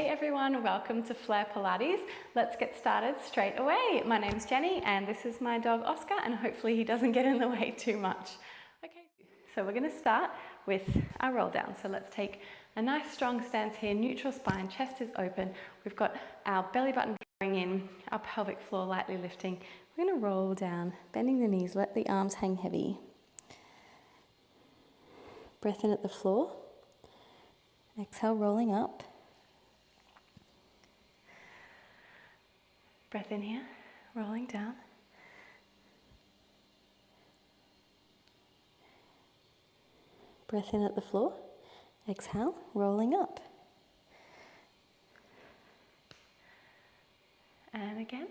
Hey everyone, welcome to Flair Pilates. Let's get started straight away. My name's Jenny and this is my dog Oscar, and hopefully he doesn't get in the way too much. Okay, so we're going to start with our roll down. So let's take a nice strong stance here, neutral spine, chest is open. We've got our belly button drawing in, our pelvic floor lightly lifting. We're going to roll down, bending the knees, let the arms hang heavy. Breath in at the floor. Exhale, rolling up. Breath in here, rolling down. Breath in at the floor. Exhale, rolling up. And again.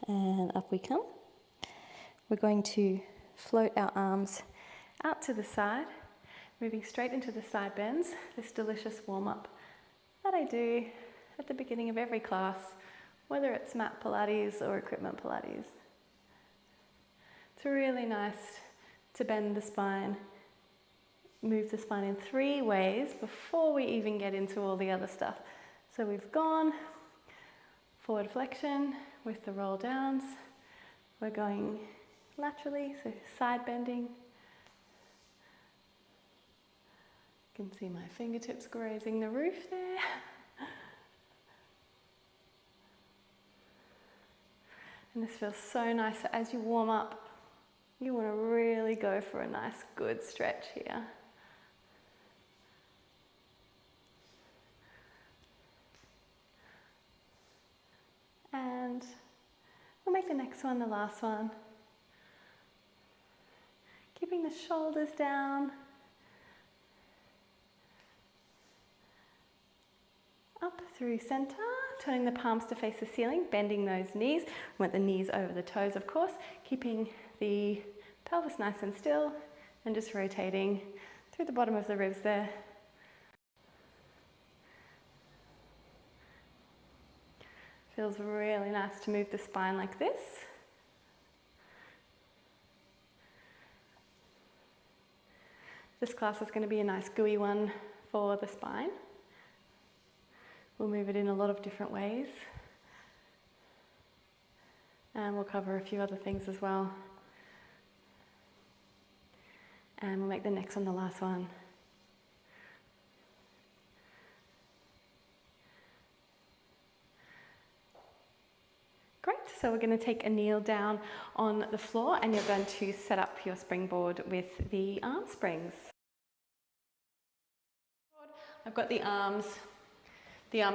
And up we come. We're going to float our arms out to the side, moving straight into the side bends, this delicious warm-up that I do at the beginning of every class, whether it's mat Pilates or equipment Pilates. It's really nice to bend the spine, move the spine in 3 ways before we even get into all the other stuff. So we've gone forward flexion with the roll downs. We're going laterally, so side bending. You can see my fingertips grazing the roof there. And this feels so nice. So as you warm up, you want to really go for a nice good stretch here. And we'll make the next one the last one. Keeping the shoulders down. Up through center, turning the palms to face the ceiling, bending those knees. We want the knees over the toes, of course, keeping the pelvis nice and still, and just rotating through the bottom of the ribs there. Feels really nice to move the spine like this. This class is going to be a nice gooey one for the spine. We'll move it in a lot of different ways. And we'll cover a few other things as well. And we'll make the next one the last one. Great, so we're going to take a kneel down on the floor and you're going to set up your springboard with the arm springs. I've got the arm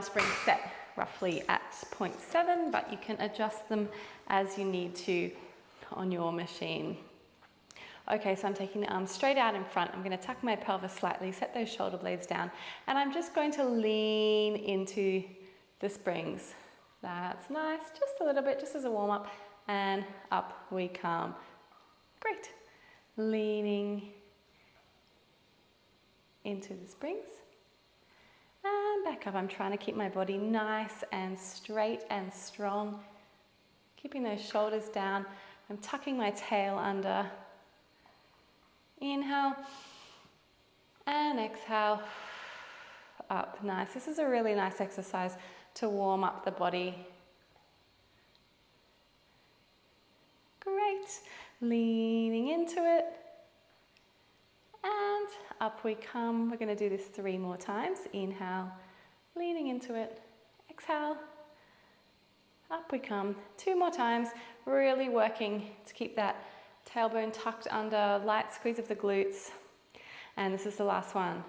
springs set roughly at 0.7, but you can adjust them as you need to on your machine. Okay, so I'm taking the arms straight out in front. I'm going to tuck my pelvis slightly, set those shoulder blades down, and I'm just going to lean into the springs. That's nice, just a little bit, just as a warm-up, and up we come. Great. Leaning into the springs. And back up. I'm trying to keep my body nice and straight and strong. Keeping those shoulders down. I'm tucking my tail under. Inhale. And exhale. Up. Nice. This is a really nice exercise to warm up the body. Great. Leaning into it. And up we come. We're going to do this 3 more times. Inhale, leaning into it. Exhale, up we come. 2 more times. Really working to keep that tailbone tucked under, light squeeze of the glutes. And this is the last one.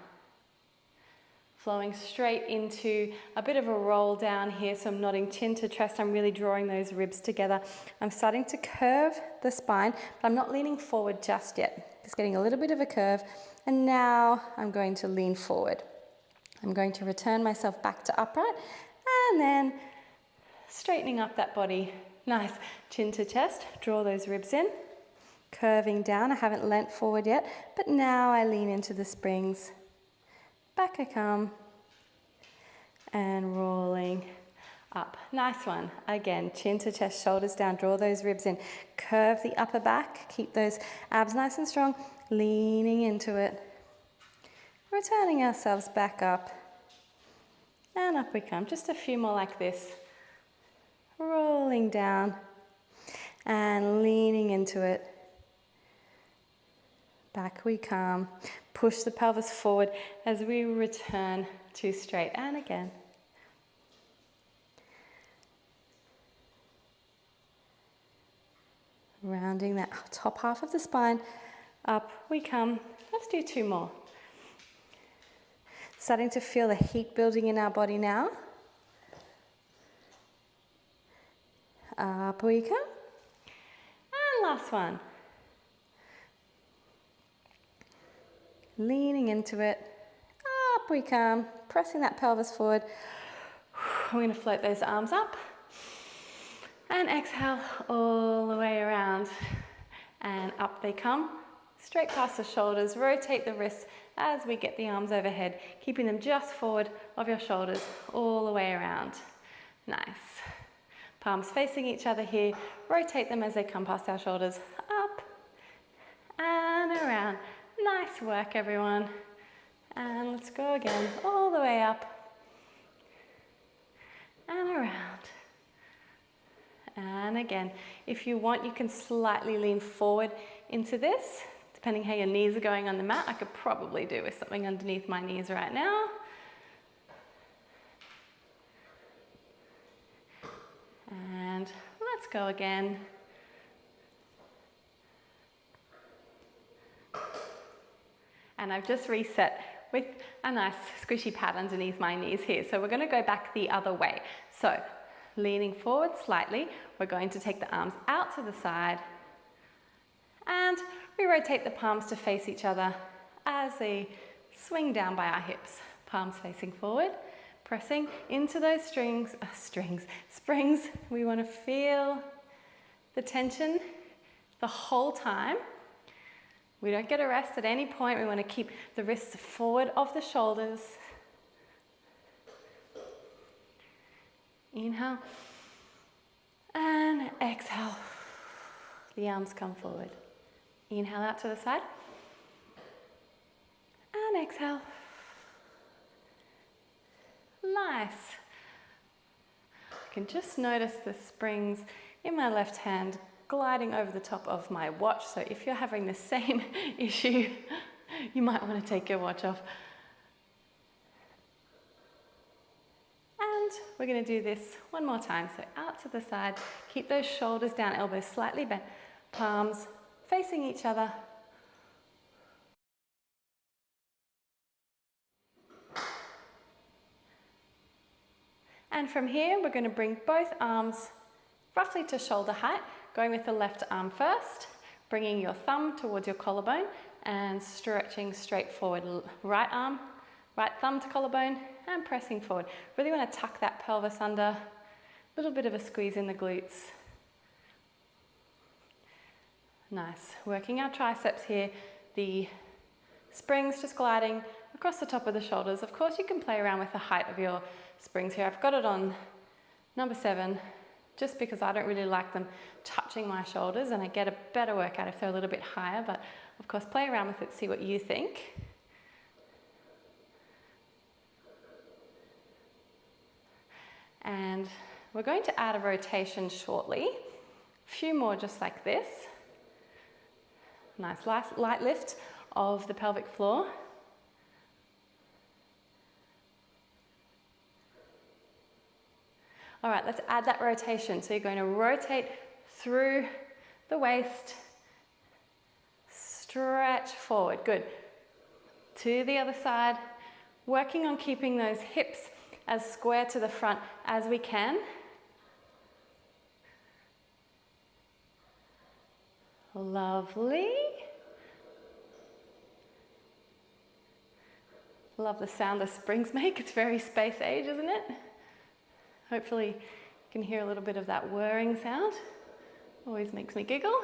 Flowing straight into a bit of a roll down here. So I'm nodding chin to chest. I'm really drawing those ribs together. I'm starting to curve the spine, but I'm not leaning forward just yet. Just getting a little bit of a curve. And now I'm going to lean forward. I'm going to return myself back to upright and then straightening up that body. Nice. Chin to chest. Draw those ribs in. Curving down. I haven't leant forward yet, but now I lean into the springs. Back I come. And rolling up. Nice one. Again, chin to chest, shoulders down, draw those ribs in. Curve the upper back, keep those abs nice and strong, leaning into it, returning ourselves back up, and up we come. Just a few more like this. Rolling down and leaning into it. Back we come. Push the pelvis forward as we return to straight. And again. Rounding that top half of the spine. Up we come. Let's do 2 more. Starting to feel the heat building in our body now. Up we come. And last one. Leaning into it. Up we come. Pressing that pelvis forward. We're going to float those arms up. And exhale all the way around. And up they come. Straight past the shoulders. Rotate the wrists as we get the arms overhead. Keeping them just forward of your shoulders all the way around. Nice. Palms facing each other here. Rotate them as they come past our shoulders. Up and around. Nice work, everyone. And let's go again. All the way up and around. And again, if you want, you can slightly lean forward into this. Depending how your knees are going on the mat, I could probably do with something underneath my knees right now. And let's go again. And I've just reset with a nice squishy pad underneath my knees here. So we're going to go back the other way. So leaning forward slightly, we're going to take the arms out to the side and we rotate the palms to face each other as they swing down by our hips. Palms facing forward, pressing into those springs. We want to feel the tension the whole time. We don't get a rest at any point. We want to keep the wrists forward of the shoulders. Inhale and exhale. The arms come forward. Inhale out to the side and exhale. Nice. I can just notice the springs in my left hand gliding over the top of my watch. So if you're having the same issue, you might want to take your watch off. And we're going to do this one more time. So out to the side, keep those shoulders down, elbows slightly bent, palms facing each other. And from here, we're going to bring both arms roughly to shoulder height, going with the left arm first, bringing your thumb towards your collarbone and stretching straight forward. Right arm, right thumb to collarbone and pressing forward. Really want to tuck that pelvis under, a little bit of a squeeze in the glutes. Nice. Working our triceps here, the springs just gliding across the top of the shoulders. Of course, you can play around with the height of your springs here. I've got it on number 7, just because I don't really like them touching my shoulders, and I get a better workout if they're a little bit higher, but of course play around with it, see what you think. And we're going to add a rotation shortly. A few more just like this. Nice light lift of the pelvic floor. All right, let's add that rotation. So you're going to rotate through the waist, stretch forward, good. To the other side, working on keeping those hips as square to the front as we can. Lovely. Love the sound the springs make. It's very space age, isn't it? Hopefully you can hear a little bit of that whirring sound. Always makes me giggle.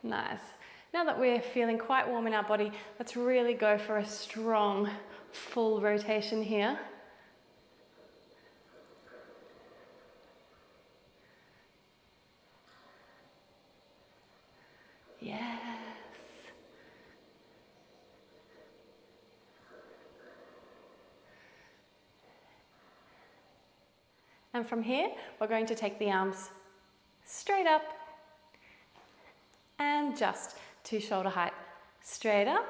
Nice. Now that we're feeling quite warm in our body, let's really go for a strong, full rotation here. And from here, we're going to take the arms straight up and just to shoulder height. Straight up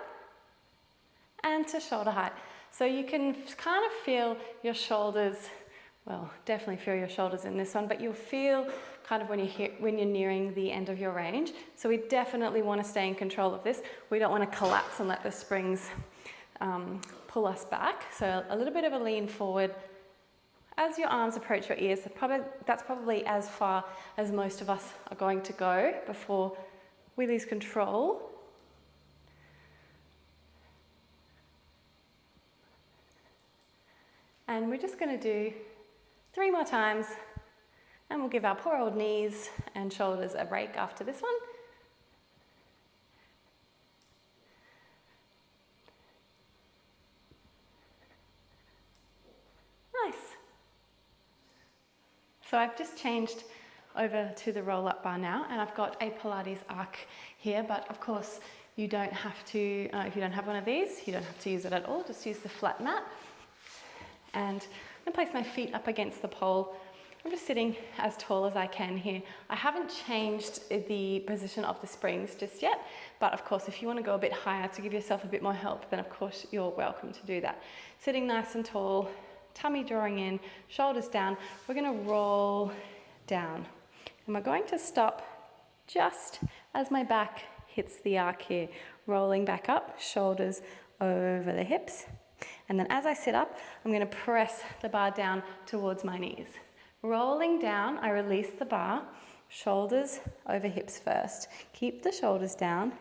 and to shoulder height. So you can kind of feel your shoulders, well, definitely feel your shoulders in this one, but you'll feel kind of when you're nearing the end of your range. So we definitely want to stay in control of this. We don't want to collapse and let the springs pull us back. So a little bit of a lean forward. As your arms approach your ears, that's probably as far as most of us are going to go before we lose control. And we're just going to do 3 more times, and we'll give our poor old knees and shoulders a break after this one. Nice. So I've just changed over to the roll-up bar now, and I've got a Pilates arc here, but of course you don't have to, if you don't have one of these, you don't have to use it at all, just use the flat mat. And I'm going to place my feet up against the pole. I'm just sitting as tall as I can here. I haven't changed the position of the springs just yet, but of course if you want to go a bit higher to give yourself a bit more help, then of course you're welcome to do that. Sitting nice and tall, tummy drawing in, shoulders down. We're going to roll down, and we're going to stop just as my back hits the arc here, rolling back up, shoulders over the hips. And then as I sit up, I'm going to press the bar down towards my knees. Rolling down, I release the bar, shoulders over hips first. Keep the shoulders down,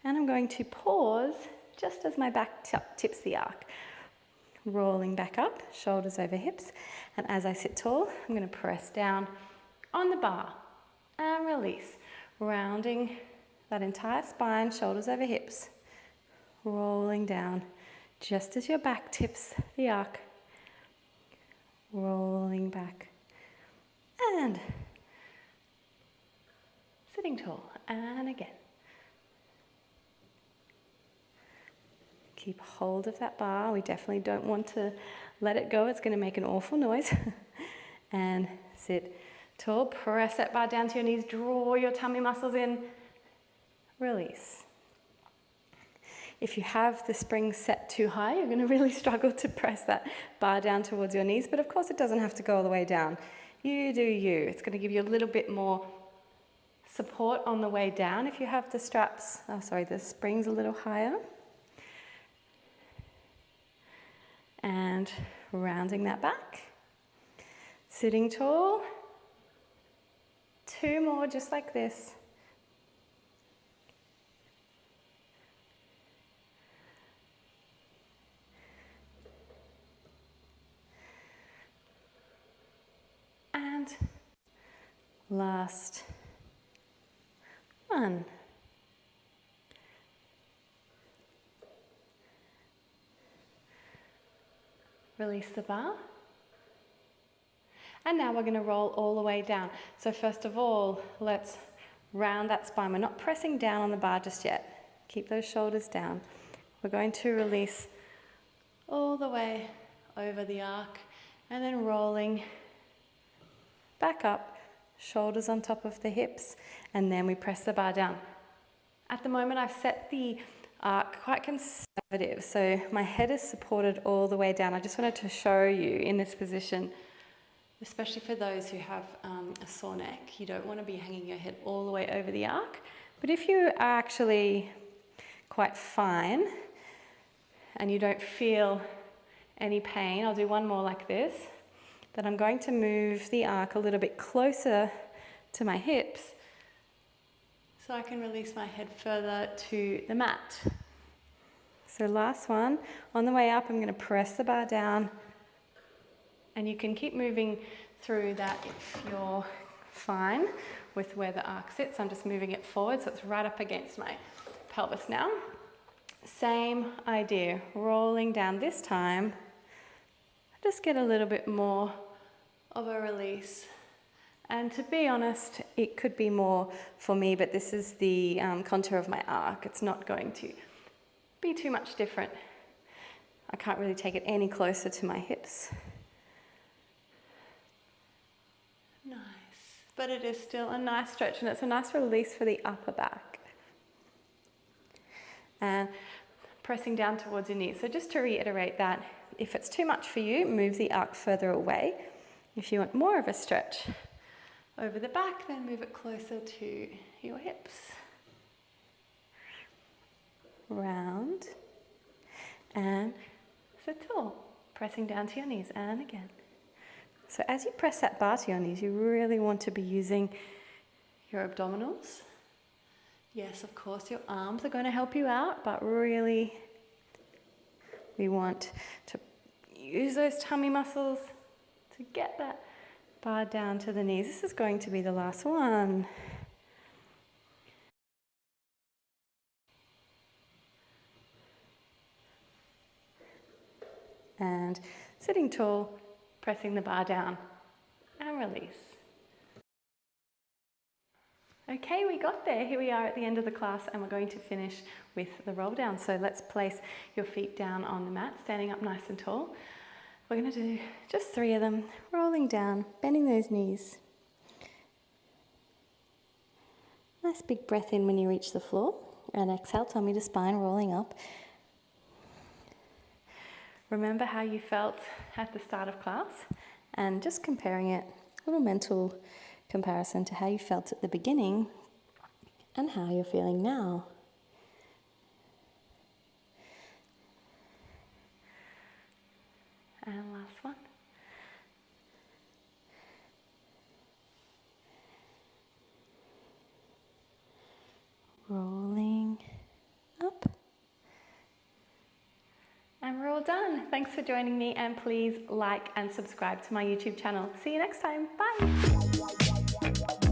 and I'm going to pause just as my back tips the arc. Rolling back up, shoulders over hips. And as I sit tall, I'm going to press down on the bar and release. Rounding that entire spine, shoulders over hips. Rolling down. Just as your back tips the arc, rolling back, and sitting tall, and again. Keep hold of that bar. We definitely don't want to let it go. It's going to make an awful noise. And sit tall, press that bar down to your knees, draw your tummy muscles in, release. If you have the springs set too high, you're going to really struggle to press that bar down towards your knees, but of course it doesn't have to go all the way down. You do you. It's going to give you a little bit more support on the way down if you have the the springs a little higher. And rounding that back. Sitting tall. 2 more just like this. And last one. Release the bar. And now we're going to roll all the way down. So first of all, let's round that spine. We're not pressing down on the bar just yet. Keep those shoulders down. We're going to release all the way over the arc and then rolling back up, shoulders on top of the hips, and then we press the bar down. At the moment, I've set the arc quite conservative, so my head is supported all the way down. I just wanted to show you in this position, especially for those who have a sore neck, you don't want to be hanging your head all the way over the arc. But if you are actually quite fine and you don't feel any pain, I'll do one more like this. Then I'm going to move the arc a little bit closer to my hips so I can release my head further to the mat. So last one, on the way up I'm going to press the bar down, and you can keep moving through that if you're fine with where the arc sits. I'm just moving it forward so it's right up against my pelvis now. Same idea, rolling down this time. Just get a little bit more of a release. And to be honest, it could be more for me, but this is the contour of my arc. It's not going to be too much different. I can't really take it any closer to my hips. but it is still a nice stretch and it's a nice release for the upper back. And pressing down towards your knees. So just to reiterate that, if it's too much for you, move the arc further away. If you want more of a stretch over the back, then move it closer to your hips. Round and sit tall, pressing down to your knees, and again. So as you press that bar to your knees, you really want to be using your abdominals. Yes, of course, your arms are going to help you out, but really we want to use those tummy muscles to get that bar down to the knees. This is going to be the last one. And sitting tall, pressing the bar down and release. Okay, we got there. Here we are at the end of the class and we're going to finish with the roll down. So let's place your feet down on the mat, standing up nice and tall. We're going to do just 3 of them, rolling down, bending those knees. Nice big breath in when you reach the floor, and exhale, tummy to spine, rolling up. Remember how you felt at the start of class and just comparing it, a little mental comparison to how you felt at the beginning and how you're feeling now. And last one. Rolling up. And we're all done. Thanks for joining me, and please like and subscribe to my YouTube channel. See you next time. Bye.